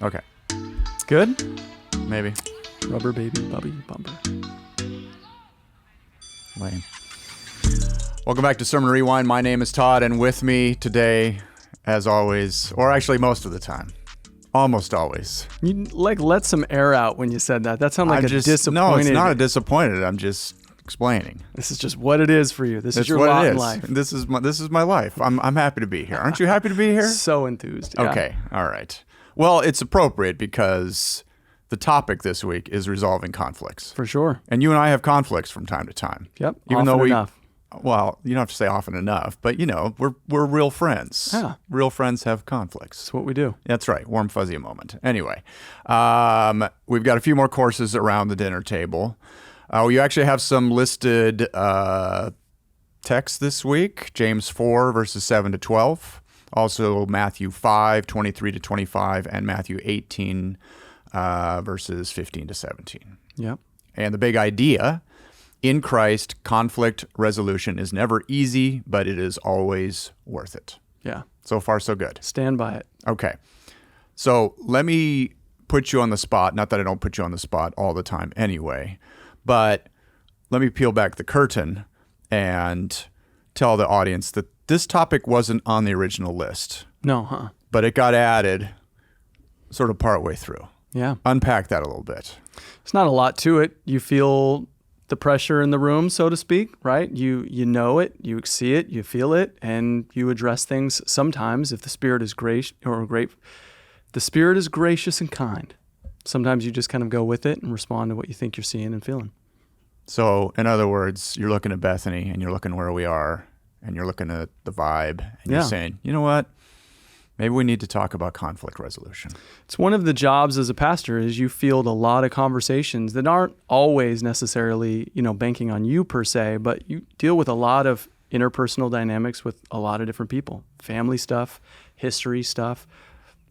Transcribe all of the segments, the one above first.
Okay. Good? Maybe. Rubber baby bubby bumper. Lame. Welcome back to Sermon Rewind. My name is Todd, and with me today, as always, or actually most of the time, almost always. You let some air out when you said that. That sounded like disappointed. No, it's not a disappointed. I'm just explaining. This is just what it is for you. This is your what lot it in is. life. This is my life. I'm happy to be here. Aren't you happy to be here? So enthused. Yeah. Okay. All right. Well, it's appropriate because the topic this week is resolving conflicts. For sure. And you and I have conflicts from time to time. Yep. Even though enough. Well, you don't have to say often enough, but we're real friends. Yeah. Real friends have conflicts. That's what we do. That's right. Warm, fuzzy moment. Anyway, we've got a few more courses around the dinner table. You actually have some listed texts this week. James 4, verses 7 to 12. Also Matthew 5, 23 to 25, and Matthew 18, verses 15 to 17. Yep. And the big idea, in Christ, conflict resolution is never easy, but it is always worth it. Yeah. So far, so good. Stand by it. Okay. So let me put you on the spot. Not that I don't put you on the spot all the time anyway, but let me peel back the curtain and tell the audience that this topic wasn't on the original list. No, huh? But it got added sort of partway through. Yeah. Unpack that a little bit. It's not a lot to it. You feel the pressure in the room, so to speak, right? You know it, you see it, you feel it, and you address things sometimes if the Spirit is the Spirit is gracious and kind. Sometimes you just kind of go with it and respond to what you think you're seeing and feeling. So, in other words, you're looking at Bethany and you're looking where we are and you're looking at the vibe and you're saying, you know what? Maybe we need to talk about conflict resolution. It's one of the jobs as a pastor is you field a lot of conversations that aren't always necessarily, banking on you per se, but you deal with a lot of interpersonal dynamics with a lot of different people. Family stuff, history stuff,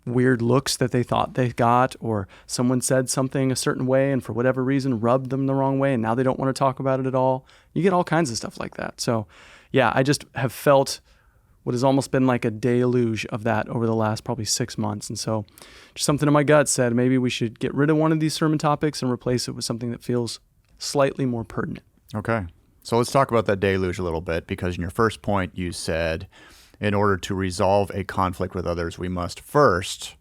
weird looks that they thought they got, or someone said something a certain way and for whatever reason rubbed them the wrong way and now they don't want to talk about it at all. You get all kinds of stuff like that. So yeah, I just have felt what has almost been like a deluge of that over the last probably 6 months. And so just something in my gut said, maybe we should get rid of one of these sermon topics and replace it with something that feels slightly more pertinent. Okay. So let's talk about that deluge a little bit, because in your first point, you said in order to resolve a conflict with others, we must first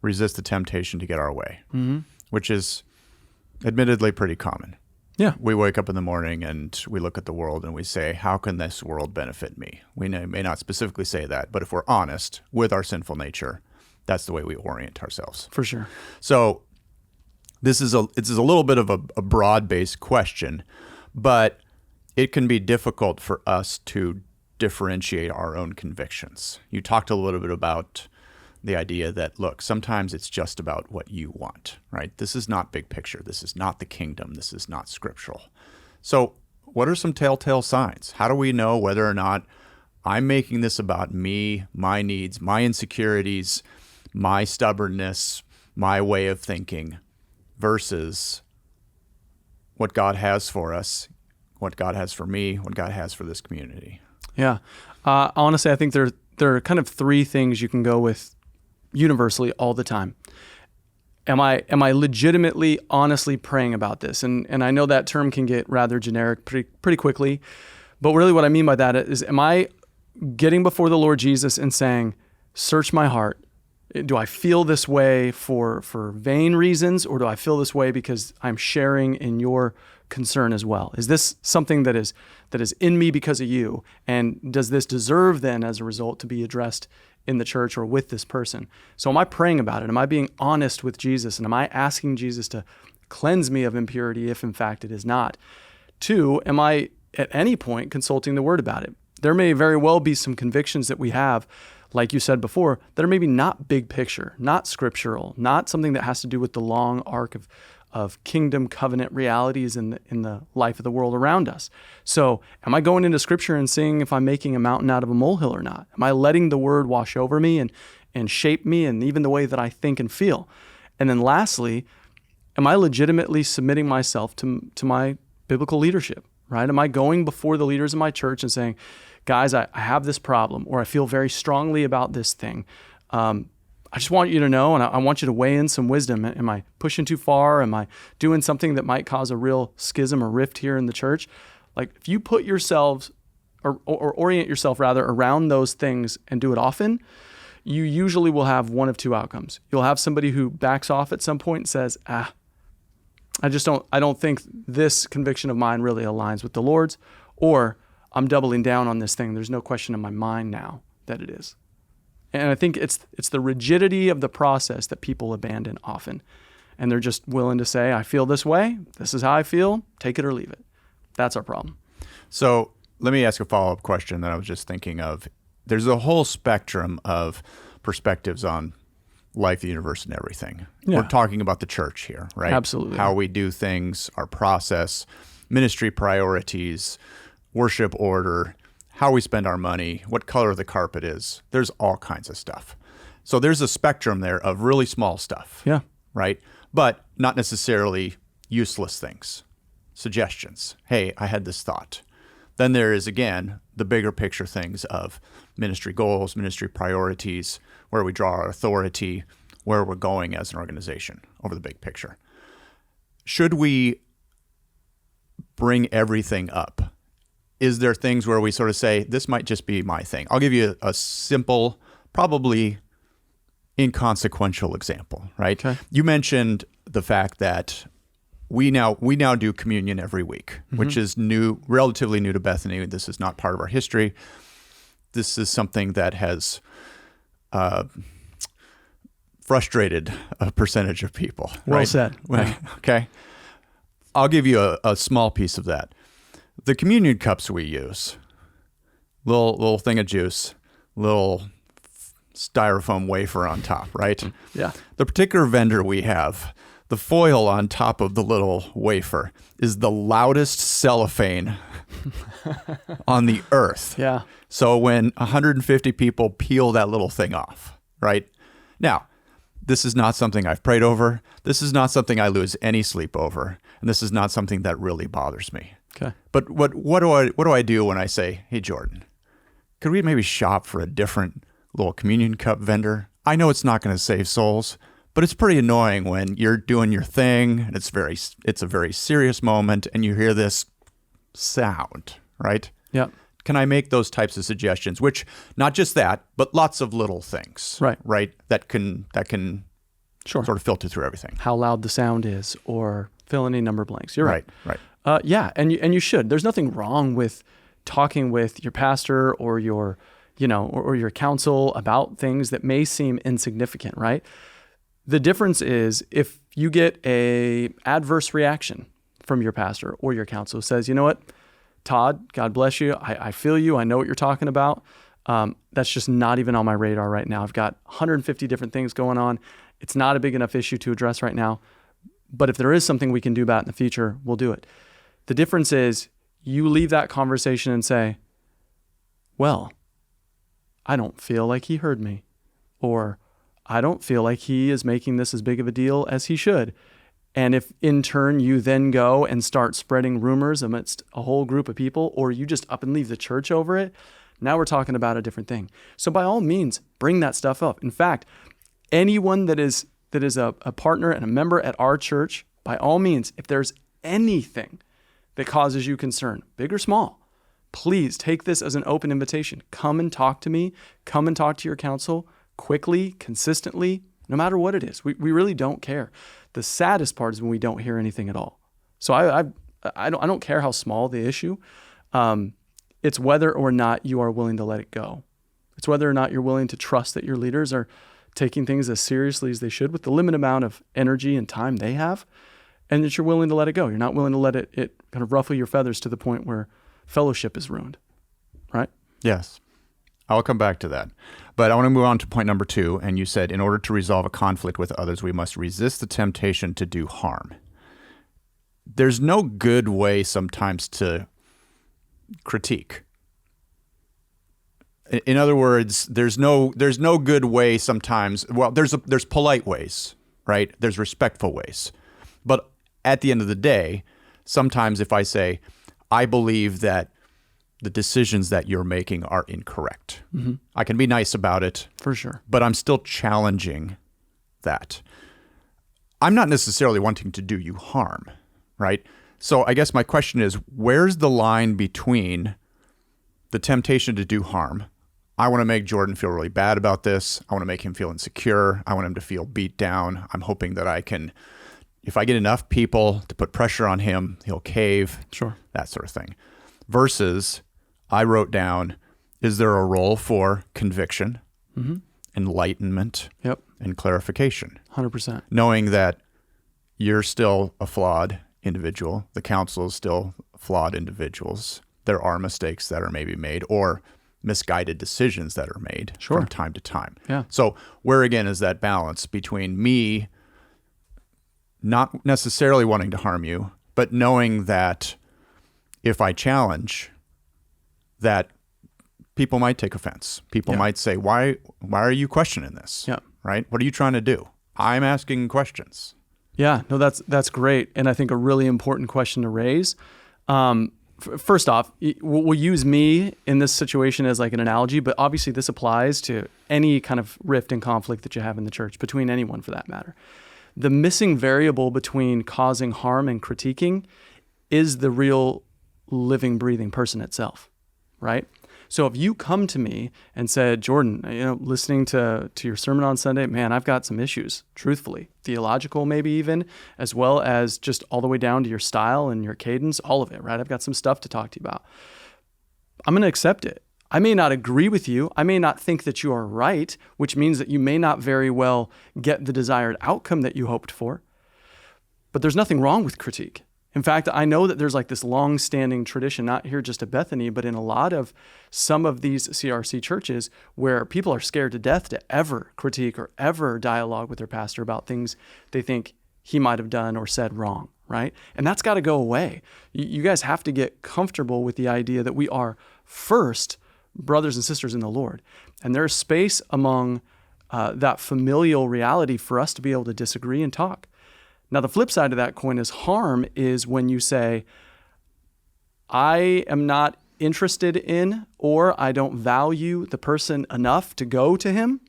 resist the temptation to get our way, which is admittedly pretty common. Yeah. We wake up in the morning and we look at the world and we say, how can this world benefit me? We may not specifically say that, but if we're honest with our sinful nature, that's the way we orient ourselves. For sure. So this is a little bit of a broad-based question, but it can be difficult for us to differentiate our own convictions. You talked a little bit about the idea that, look, sometimes it's just about what you want, right? This is not big picture. This is not the kingdom. This is not scriptural. So what are some telltale signs? How do we know whether or not I'm making this about me, my needs, my insecurities, my stubbornness, my way of thinking, versus what God has for us, what God has for me, what God has for this community? Yeah. Honestly, I think there are kind of three things you can go with universally all the time. Am I legitimately, honestly praying about this? And I know that term can get rather generic pretty quickly, but really what I mean by that is, am I getting before the Lord Jesus and saying, search my heart? Do I feel this way for vain reasons, or do I feel this way because I'm sharing in your concern as well? Is this something that is in me because of you? And does this deserve then as a result to be addressed in the church or with this person? So am I praying about it? Am I being honest with Jesus? And am I asking Jesus to cleanse me of impurity if in fact it is not? 2, am I at any point consulting the Word about it? There may very well be some convictions that we have, like you said before, that are maybe not big picture, not scriptural, not something that has to do with the long arc of kingdom covenant realities in the life of the world around us. So am I going into scripture and seeing if I'm making a mountain out of a molehill or not? Am I letting the word wash over me and shape me and even the way that I think and feel? And then lastly, am I legitimately submitting myself to my biblical leadership, right? Am I going before the leaders of my church and saying, guys, I have this problem, or I feel very strongly about this thing. I just want you to know, and I want you to weigh in some wisdom. Am I pushing too far? Am I doing something that might cause a real schism or rift here in the church? Like, if you put yourselves or orient yourself rather around those things and do it often, you usually will have one of two outcomes. You'll have somebody who backs off at some point and says, I don't think this conviction of mine really aligns with the Lord's, or I'm doubling down on this thing. There's no question in my mind now that it is. And I think it's the rigidity of the process that people abandon often. And they're just willing to say, I feel this way. This is how I feel. Take it or leave it. That's our problem. So let me ask a follow-up question that I was just thinking of. There's a whole spectrum of perspectives on life, the universe, and everything. Yeah. We're talking about the church here, right? Absolutely. How we do things, our process, ministry priorities, worship order, how we spend our money, what color the carpet is. There's all kinds of stuff. So there's a spectrum there of really small stuff. Yeah. Right? But not necessarily useless things. Suggestions. Hey, I had this thought. Then there is, again, the bigger picture things of ministry goals, ministry priorities, where we draw our authority, where we're going as an organization over the big picture. Should we bring everything up? Is there things where we sort of say, this might just be my thing? I'll give you a simple, probably inconsequential example, right? Okay. You mentioned the fact that we now do communion every week, which is new, relatively new to Bethany. This is not part of our history. This is something that has frustrated a percentage of people. Well right? said. Right. Okay. I'll give you a small piece of that. The communion cups we use, little thing of juice, little styrofoam wafer on top, right? Yeah. The particular vendor we have, the foil on top of the little wafer is the loudest cellophane on the earth. Yeah. So when 150 people peel that little thing off, right? Now, this is not something I've prayed over. This is not something I lose any sleep over. And this is not something that really bothers me. Okay. But what do I do when I say, hey, Jordan, could we maybe shop for a different little communion cup vendor? I know it's not going to save souls, but it's pretty annoying when you're doing your thing and it's a very serious moment and you hear this sound, right? Yeah. Can I make those types of suggestions? Which, not just that, but lots of little things, right? That can Sure. sort of filter through everything. How loud the sound is, or fill any number blanks. You're right. Right. Yeah, and you should. There's nothing wrong with talking with your pastor or your, or your counsel about things that may seem insignificant, right? The difference is if you get a adverse reaction from your pastor or your counsel says, you know what, Todd, God bless you. I feel you. I know what you're talking about. That's just not even on my radar right now. I've got 150 different things going on. It's not a big enough issue to address right now. But if there is something we can do about it in the future, we'll do it. The difference is you leave that conversation and say, well, I don't feel like he heard me, or I don't feel like he is making this as big of a deal as he should. And if in turn you then go and start spreading rumors amidst a whole group of people, or you just up and leave the church over it, now we're talking about a different thing. So by all means, bring that stuff up. In fact, anyone that is a partner and a member at our church, by all means, if there's anything that causes you concern, big or small, please take this as an open invitation. Come and talk to me. Come and talk to your counsel quickly, consistently, no matter what it is. We really don't care. The saddest part is when we don't hear anything at all. So I don't care how small the issue. It's whether or not you are willing to let it go. It's whether or not you're willing to trust that your leaders are taking things as seriously as they should with the limited amount of energy and time they have, and that you're willing to let it go. You're not willing to let it kind of ruffle your feathers to the point where fellowship is ruined, right? Yes. I'll come back to that. But I want to move on to point number 2. And you said, in order to resolve a conflict with others, we must resist the temptation to do harm. There's no good way sometimes to critique. In other words, there's no good way sometimes. Well, there's polite ways, right? There's respectful ways. But at the end of the day, sometimes if I say, I believe that the decisions that you're making are incorrect. I can be nice about it, For sure. but I'm still challenging that. I'm not necessarily wanting to do you harm, right? So I guess my question is, where's the line between the temptation to do harm? I want to make Jordan feel really bad about this. I want to make him feel insecure. I want him to feel beat down. I'm hoping that I can, if I get enough people to put pressure on him, he'll cave. Sure. That sort of thing. Versus, I wrote down, is there a role for conviction, enlightenment, Yep. and clarification? 100%. Knowing that you're still a flawed individual, the council is still flawed individuals. There are mistakes that are maybe made or misguided decisions that are made Sure. from time to time. Yeah. So where again is that balance between me not necessarily wanting to harm you, but knowing that if I challenge, that people might take offense. People Yeah. might say, why are you questioning this? Yeah. Right? What are you trying to do? I'm asking questions. Yeah, no, that's great, and I think a really important question to raise. First off, we'll use me in this situation as like an analogy, but obviously this applies to any kind of rift and conflict that you have in the church, between anyone for that matter. The missing variable between causing harm and critiquing is the real living, breathing person itself, right? So if you come to me and said, Jordan, listening to your sermon on Sunday, man, I've got some issues, truthfully, theological maybe even, as well as just all the way down to your style and your cadence, all of it, right? I've got some stuff to talk to you about. I'm going to accept it. I may not agree with you. I may not think that you are right, which means that you may not very well get the desired outcome that you hoped for. But there's nothing wrong with critique. In fact, I know that there's like this long-standing tradition, not here just at Bethany, but in a lot of some of these CRC churches where people are scared to death to ever critique or ever dialogue with their pastor about things they think he might have done or said wrong, right? And that's got to go away. You guys have to get comfortable with the idea that we are first brothers and sisters in the Lord. And there's space among that familial reality for us to be able to disagree and talk. Now, the flip side of that coin is harm is when you say, I am not interested in, or I don't value the person enough to go to him.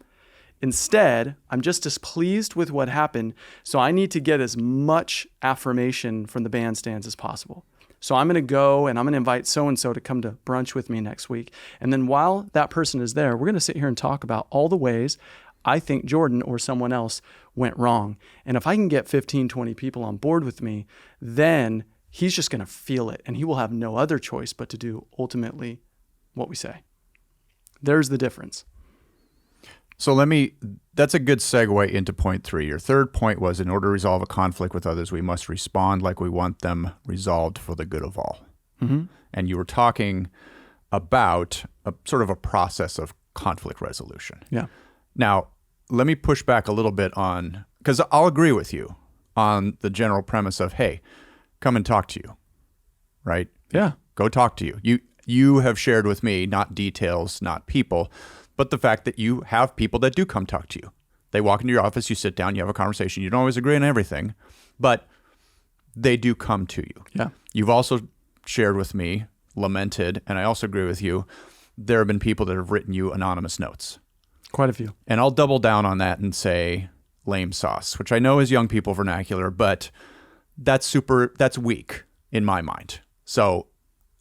Instead, I'm just displeased with what happened, so I need to get as much affirmation from the bandstands as possible. So I'm going to go and I'm going to invite so-and-so to come to brunch with me next week. And then while that person is there, we're going to sit here and talk about all the ways I think Jordan or someone else went wrong. And if I can get 15, 20 people on board with me, then he's just going to feel it and he will have no other choice but to do ultimately what we say. There's the difference. So that's a good segue into point 3. Your third point was, in order to resolve a conflict with others, we must respond like we want them resolved for the good of all. Mm-hmm. And you were talking about a sort of a process of conflict resolution. Yeah. Now, let me push back a little bit on, because I'll agree with you on the general premise of, hey, come and talk to you, right? Yeah. Go talk to you. You have shared with me, not details, not people, but the fact that you have people that do come talk to you. They walk into your office, you sit down, you have a conversation. You don't always agree on everything, but they do come to you. Yeah. You've also shared with me, lamented, and I also agree with you, there have been people that have written you anonymous notes. Quite a few. And I'll double down on that and say lame sauce, which I know is young people vernacular, but that's weak in my mind. So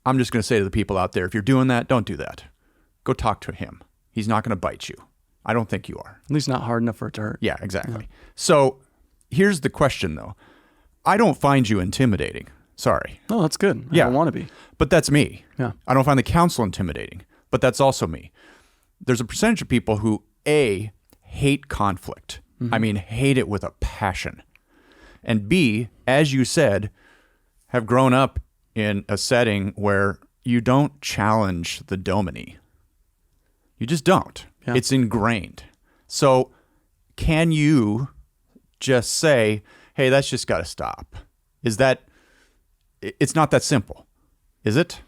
I'm just going to say to the people out there, if you're doing that, don't do that. Go talk to him. He's not going to bite you. I don't think you are. At least not hard enough for it to hurt. Yeah, exactly. Yeah. So here's the question, though. I don't find you intimidating. Sorry. No, that's good. Yeah. I don't want to be. But that's me. Yeah. I don't find the council intimidating, but that's also me. There's a percentage of people who, A, hate conflict. Mm-hmm. I mean, hate it with a passion. And B, as you said, have grown up in a setting where you don't challenge the dominie. You just don't. Yeah. It's ingrained. So can you just say, hey, that's just got to stop? It's not that simple, is it?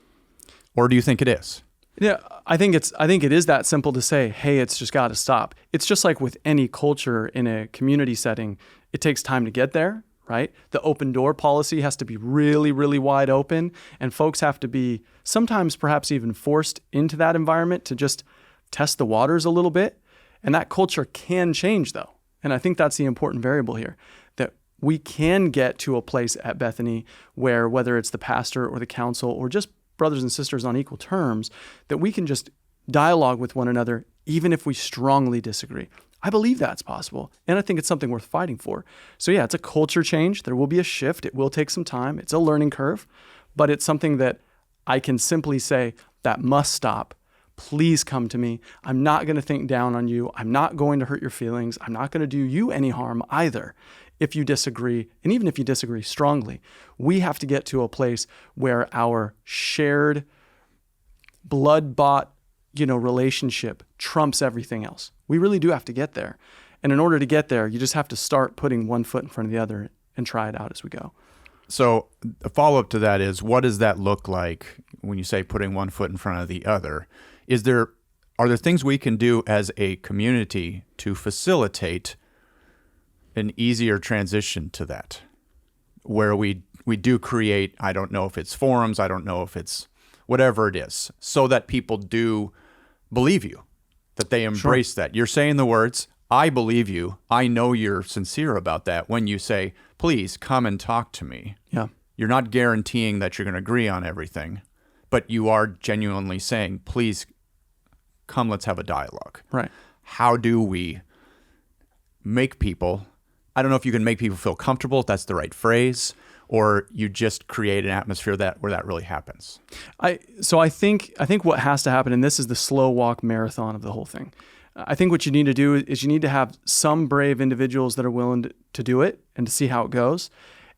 Or do you think it is? Yeah, I think it is that simple to say, hey, it's just got to stop. It's just like with any culture in a community setting, it takes time to get there, right? The open door policy has to be really, really wide open, and folks have to be sometimes perhaps even forced into that environment to just test the waters a little bit. And that culture can change though. And I think that's the important variable here, that we can get to a place at Bethany where whether it's the pastor or the council or just brothers and sisters on equal terms, that we can just dialogue with one another even if we strongly disagree. I believe that's possible, and I think it's something worth fighting for. So yeah, it's a culture change. There will be a shift. It will take some time. It's a learning curve, but it's something that I can simply say that must stop. Please come to me. I'm not going to think down on you. I'm not going to hurt your feelings. I'm not going to do you any harm either if you disagree. And even if you disagree strongly, we have to get to a place where our shared blood-bought, relationship trumps everything else. We really do have to get there. And in order to get there, you just have to start putting one foot in front of the other and try it out as we go. So a follow-up to that is, what does that look like when you say putting one foot in front of the other? Are there things we can do as a community to facilitate an easier transition to that, where we do create, I don't know if it's forums, I don't know if it's whatever it is, so that people do believe you, that they embrace that. You're saying the words, I believe you. I know you're sincere about that when you say, please come and talk to me. Yeah. You're not guaranteeing that you're going to agree on everything, but you are genuinely saying, please come, let's have a dialogue. Right. How do we make people, I don't know if you can make people feel comfortable, if that's the right phrase, or you just create an atmosphere where that really happens? I think what has to happen, and this is the slow walk marathon of the whole thing. I think what you need to do is you need to have some brave individuals that are willing to do it and to see how it goes.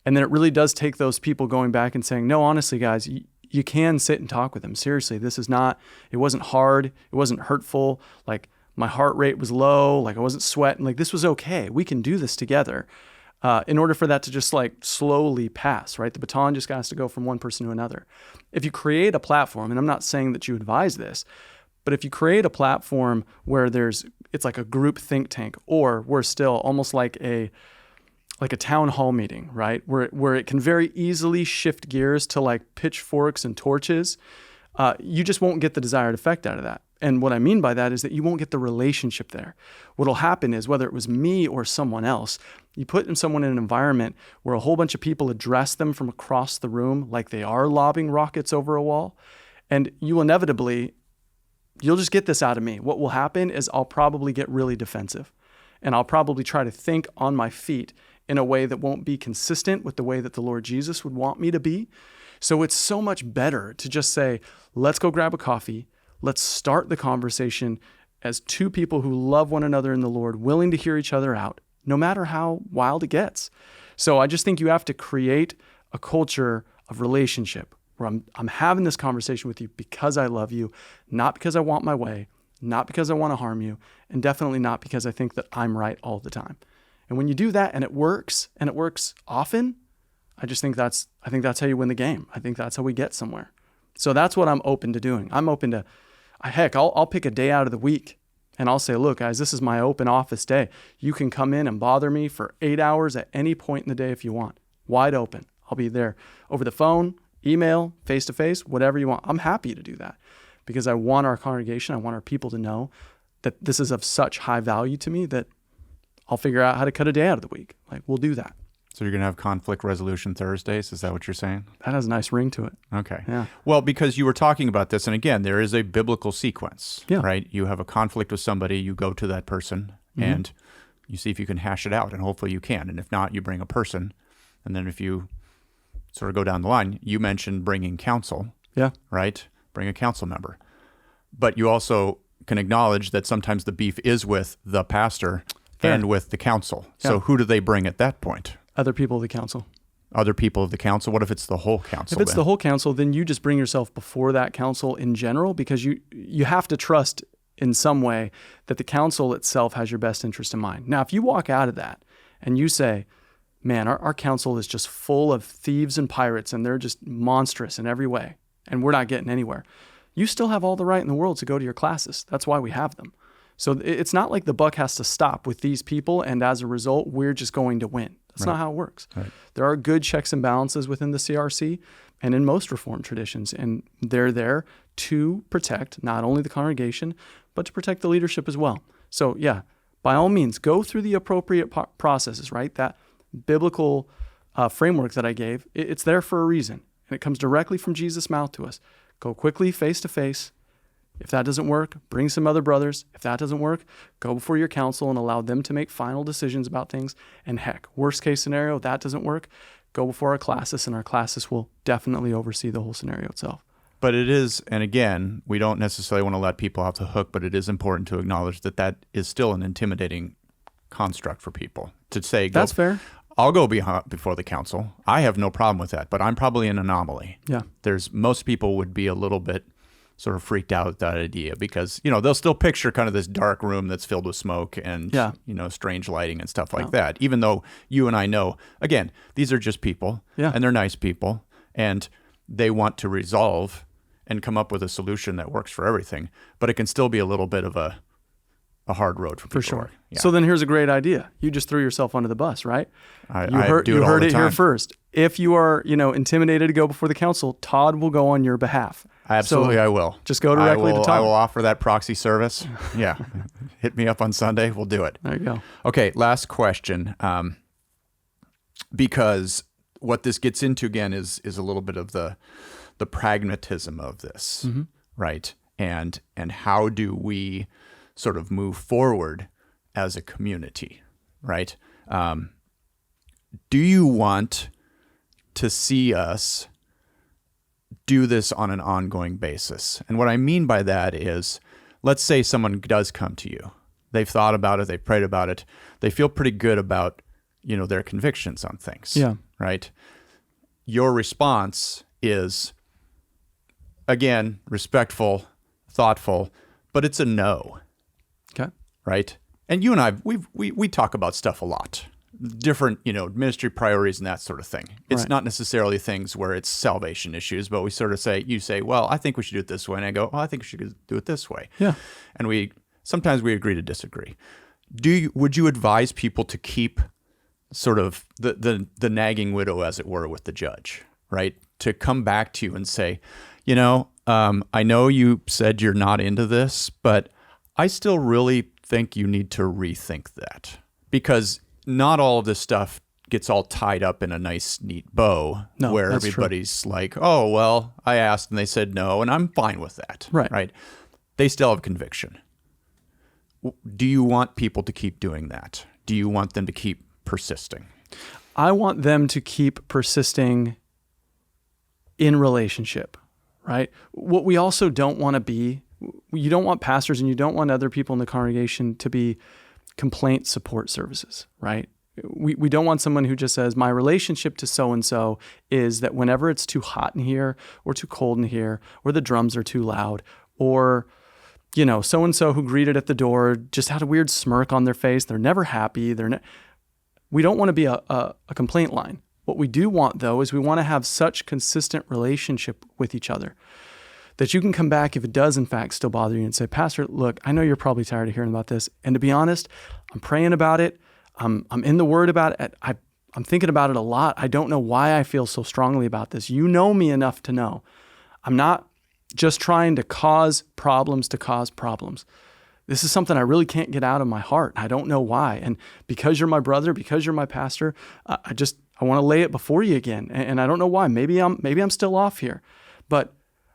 And then it really does take those people going back and saying, no, honestly, guys, you can sit and talk with them. Seriously, it wasn't hard. It wasn't hurtful. Like my heart rate was low. Like I wasn't sweating. Like this was okay. We can do this together. In order for that to just like slowly pass, right? The baton just has to go from one person to another. If you create a platform, and I'm not saying that you advise this, but if you create a platform where it's like a group think tank, or we're still almost like a town hall meeting, right? Where it can very easily shift gears to like pitchforks and torches, you just won't get the desired effect out of that. And what I mean by that is that you won't get the relationship there. What'll happen is, whether it was me or someone else, you put someone in an environment where a whole bunch of people address them from across the room like they are lobbing rockets over a wall, and you'll just get this out of me. What will happen is I'll probably get really defensive, and I'll probably try to think on my feet in a way that won't be consistent with the way that the Lord Jesus would want me to be. So it's so much better to just say, let's go grab a coffee. Let's start the conversation as two people who love one another in the Lord, willing to hear each other out, no matter how wild it gets. So I just think you have to create a culture of relationship where I'm having this conversation with you because I love you, not because I want my way, not because I want to harm you, and definitely not because I think that I'm right all the time. And when you do that and it works often, I think that's how you win the game. I think that's how we get somewhere. So that's what I'm open to doing. I'm open to, I'll pick a day out of the week and I'll say, look, guys, this is my open office day. You can come in and bother me for 8 hours at any point in the day if you want. Wide open. I'll be there over the phone, email, face-to-face, whatever you want. I'm happy to do that because I want our congregation, I want our people to know that this is of such high value to me that I'll figure out how to cut a day out of the week. Like, we'll do that. So you're going to have conflict resolution Thursdays? Is that what you're saying? That has a nice ring to it. Okay. Yeah. Well, because you were talking about this, and again, there is a biblical sequence, right? You have a conflict with somebody, you go to that person, and you see if you can hash it out, and hopefully you can. And if not, you bring a person. And then if you sort of go down the line, you mentioned bringing counsel, right? Bring a council member. But you also can acknowledge that sometimes the beef is with the pastor and with the council. So who do they bring at that point? Other people of the council. Other people of the council? What if it's the whole council? If it's the whole council, then you just bring yourself before that council in general, because you have to trust in some way that the council itself has your best interest in mind. Now, if you walk out of that and you say, man, our council is just full of thieves and pirates and they're just monstrous in every way and we're not getting anywhere, you still have all the right in the world to go to your classes. That's why we have them. So it's not like the buck has to stop with these people and as a result, we're just going to win. That's not how it works. Right. There are good checks and balances within the CRC and in most Reformed traditions, and they're there to protect not only the congregation, but to protect the leadership as well. So yeah, by all means, go through the appropriate processes, right? That biblical framework that I gave, it's there for a reason, and it comes directly from Jesus' mouth to us. Go quickly, face to face. If that doesn't work, bring some other brothers. If that doesn't work, go before your council and allow them to make final decisions about things. And heck, worst case scenario, if that doesn't work, go before our classis, and our classis will definitely oversee the whole scenario itself. But it is, and again, we don't necessarily want to let people off the hook, but it is important to acknowledge that that is still an intimidating construct for people to say, that's fair. I'll go before the council. I have no problem with that, but I'm probably an anomaly. Yeah. Most people would be a little bit sort of freaked out at that idea because, they'll still picture kind of this dark room that's filled with smoke and, strange lighting and stuff like that. Even though you and I know, again, these are just people and they're nice people and they want to resolve and come up with a solution that works for everything, but it can still be a little bit of a hard road for people. For sure. Yeah. So then here's a great idea. You just threw yourself under the bus, right? You heard it here first. If you are, intimidated to go before the council, Todd will go on your behalf. Absolutely, I will. Just go directly to Todd. I will offer that proxy service. Yeah. Hit me up on Sunday. We'll do it. There you go. Okay, last question. Because what this gets into, again, is a little bit of the pragmatism of this, right? And how do we sort of move forward as a community, right? Do you want to see us do this on an ongoing basis? And what I mean by that is, let's say someone does come to you. They've thought about it. They've prayed about it. They feel pretty good about, their convictions on things. Yeah. Right? Your response is, again, respectful, thoughtful, but it's a no. Okay. Right? And you and I, we talk about stuff a lot. Different, ministry priorities and that sort of thing. It's not necessarily things where it's salvation issues, but we sort of say, you say, well, I think we should do it this way. And I go, well, I think we should do it this way. Yeah. And sometimes we agree to disagree. Would you advise people to keep sort of the nagging widow, as it were, with the judge, right? To come back to you and say, I know you said you're not into this, but I still really think you need to rethink that, because not all of this stuff gets all tied up in a nice, neat bow where everybody's like, oh, well, I asked and they said no, and I'm fine with that. Right. They still have conviction. Do you want people to keep doing that? Do you want them to keep persisting? I want them to keep persisting in relationship, right? What we also don't want to be, you don't want pastors and you don't want other people in the congregation to be complaint support services, right? We don't want someone who just says, my relationship to so-and-so is that whenever it's too hot in here or too cold in here, or the drums are too loud, or, so-and-so who greeted at the door just had a weird smirk on their face. They're never happy. We don't want to be a complaint line. What we do want, though, is we want to have such consistent relationship with each other that you can come back if it does, in fact, still bother you and say, Pastor, look, I know you're probably tired of hearing about this. And to be honest, I'm praying about it. I'm in the Word about it. I'm thinking about it a lot. I don't know why I feel so strongly about this. You know me enough to know I'm not just trying to cause problems to cause problems. This is something I really can't get out of my heart. I don't know why. And because you're my brother, because you're my pastor, I want to lay it before you again. And I don't know why. Maybe I'm still off here. But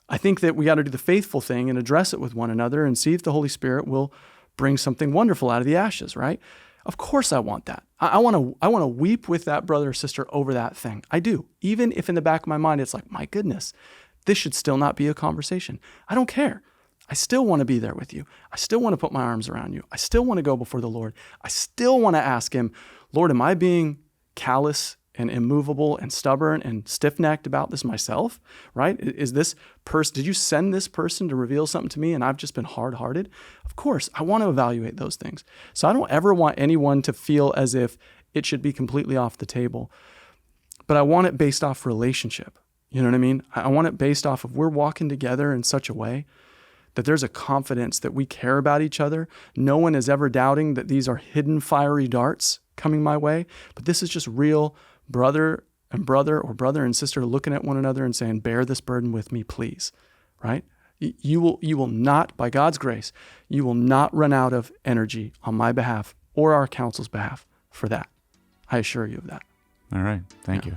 I think that we got to do the faithful thing and address it with one another and see if the Holy Spirit will bring something wonderful out of the ashes, right? Of course I want that. I want to weep with that brother or sister over that thing. I do. Even if in the back of my mind, it's like, my goodness, this should still not be a conversation. I don't care. I still want to be there with you. I still want to put my arms around you. I still want to go before the Lord. I still want to ask him, Lord, am I being callous and immovable and stubborn and stiff-necked about this myself, right? Is this person, did you send this person to reveal something to me and I've just been hard-hearted? Of course, I want to evaluate those things. So I don't ever want anyone to feel as if it should be completely off the table, but I want it based off relationship. You know what I mean? I want it based off of we're walking together in such a way that there's a confidence that we care about each other. No one is ever doubting that these are hidden fiery darts coming my way, but this is just real brother and brother, or brother and sister looking at one another and saying, bear this burden with me, please, right? You will not, by God's grace, you will not run out of energy on my behalf or our council's behalf for that. I assure you of that. All right. Thank you.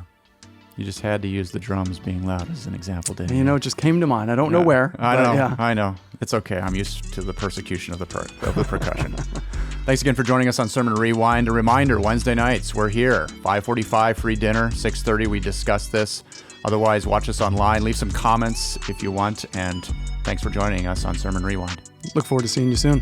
You just had to use the drums being loud as an example, didn't you? You know, it just came to mind. I don't know where. I know. Yeah. I know. It's okay. I'm used to the persecution of the percussion. Thanks again for joining us on Sermon Rewind. A reminder, Wednesday nights, we're here. 5:45, free dinner. 6:30, we discuss this. Otherwise, watch us online. Leave some comments if you want. And thanks for joining us on Sermon Rewind. Look forward to seeing you soon.